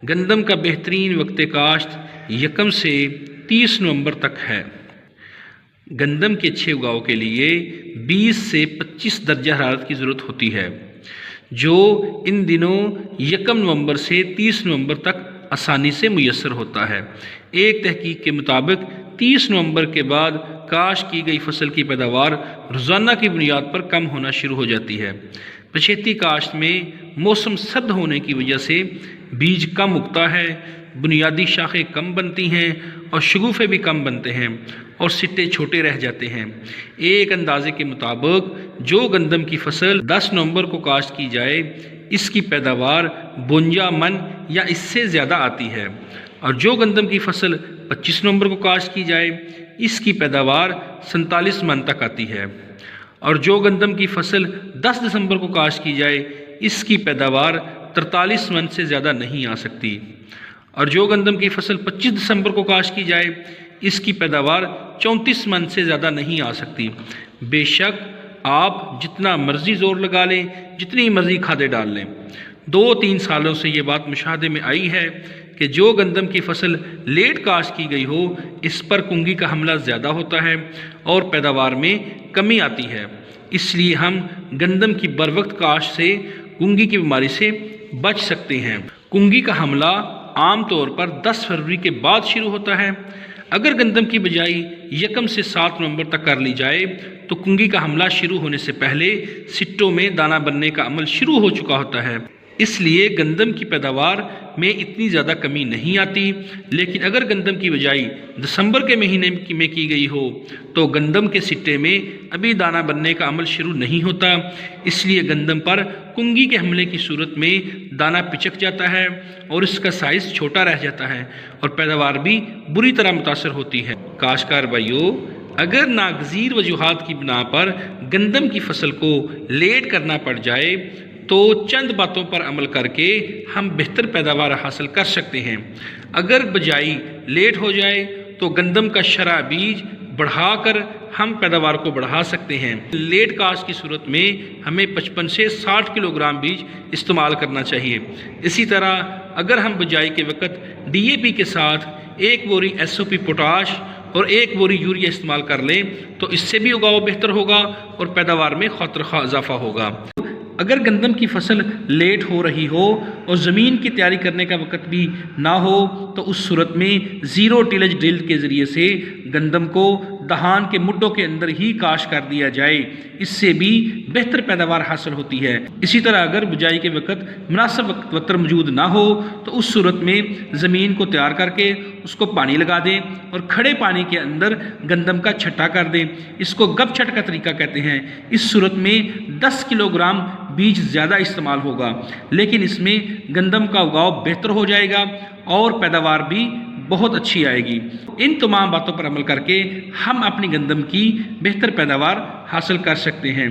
गंदम का बेहतरीन वक्त काश्त 1 से 30 नवंबर तक है। गंदम के अच्छे उगाव के लिए 20 से 25 दर्जा हरारत की ज़रूरत होती है, जो इन दिनों 1 नवंबर से 30 नवंबर तक आसानी से मुयस्सर होता है। एक तहकीक के मुताबिक 30 नवंबर के बाद काश्त की गई फसल की पैदावार रोज़ाना की बुनियाद पर कम होना शुरू हो जाती है। पछेती काश्त में मौसम सर्द होने की वजह से बीज कम उगता है, बुनियादी शाखें कम बनती हैं और शगुफ़े भी कम बनते हैं और सिट्टे छोटे रह जाते हैं। एक अंदाजे के मुताबिक जो गंदम की फसल 10 नवंबर को काश्त की जाए, इसकी पैदावार 52 मन या इससे ज़्यादा आती है, और जो गंदम की फसल 25 नवंबर को काश्त की जाए, इसकी पैदावार 47 मन तक आती है, और जो गंदम की फसल 10 दिसंबर को काश्त की जाए, इसकी पैदावार 43 मन से ज़्यादा नहीं आ सकती, और जो गंदम की फसल 25 दिसंबर को काश्त की जाए, इसकी पैदावार 34 मन से ज़्यादा नहीं आ सकती। बेशक आप जितना मर्ज़ी ज़ोर लगा लें, जितनी मर्ज़ी खादें डाल लें, 2-3 सालों से ये बात मुशाहदे में आई है कि जो गंदम की फसल लेट काश्त की गई हो, इस पर कुंगी का हमला ज़्यादा होता है और पैदावार में कमी आती है। इसलिए हम गंदम की बरवक्त काश्त से कुंगी की बीमारी से बच सकते हैं। कुंगी का हमला आम तौर पर 10 फरवरी के बाद शुरू होता है। अगर गंदम की बिजाई 1 से 7 नवंबर तक कर ली जाए, तो कुंगी का हमला शुरू होने से पहले सिट्टों में दाना बनने का अमल शुरू हो चुका होता है। इसलिए गंदम की पैदावार में इतनी ज़्यादा कमी नहीं आती। लेकिन अगर गंदम की बिजाई दिसंबर के महीने में की गई हो, तो गंदम के सिट्टे में अभी दाना बनने का अमल शुरू नहीं होता। इसलिए गंदम पर कुंगी के हमले की सूरत में दाना पिचक जाता है और इसका साइज़ छोटा रह जाता है और पैदावार भी बुरी तरह मुतासर होती है। काश्तकार भाइयों, अगर नागज़ीर वजूहात की बिना पर गंदम की फसल को लेट करना पड़ जाए, तो चंद बातों पर अमल करके हम बेहतर पैदावार हासिल कर सकते हैं। अगर बिजाई लेट हो जाए, तो गंदम का शरा बीज बढ़ाकर हम पैदावार को बढ़ा सकते हैं। लेट काश्त की सूरत में हमें 55 से 60 किलोग्राम बीज इस्तेमाल करना चाहिए। इसी तरह अगर हम बिजाई के वक़्त DAP के साथ 1 बोरी SOP पोटाश और 1 बोरी यूरिया इस्तेमाल कर लें, तो इससे भी उगाव बेहतर होगा और पैदावार में खौतरखा इजाफा होगा। अगर गंदम की फसल लेट हो रही हो और ज़मीन की तैयारी करने का वक़्त भी ना हो, तो उस सूरत में ज़ीरो टिलेज ड्रिल के ज़रिए से गंदम को दहान के मुड्ढों के अंदर ही काश्त कर दिया जाए। इससे भी बेहतर पैदावार हासिल होती है। इसी तरह अगर बिजाई के वक़्त मुनासिब वक्त मौजूद ना हो, तो उस सूरत में ज़मीन को तैयार करके उसको पानी लगा दें और खड़े पानी के अंदर गंदम का छट्टा कर दें। इसको गप छट का तरीका कहते हैं। इस सूरत में 10 किलोग्राम बीज ज़्यादा इस्तेमाल होगा, लेकिन इसमें गंदम का उगाव बेहतर हो जाएगा और पैदावार भी बहुत अच्छी आएगी। इन तमाम बातों पर अमल करके हम अपनी गंदम की बेहतर पैदावार हासिल कर सकते हैं।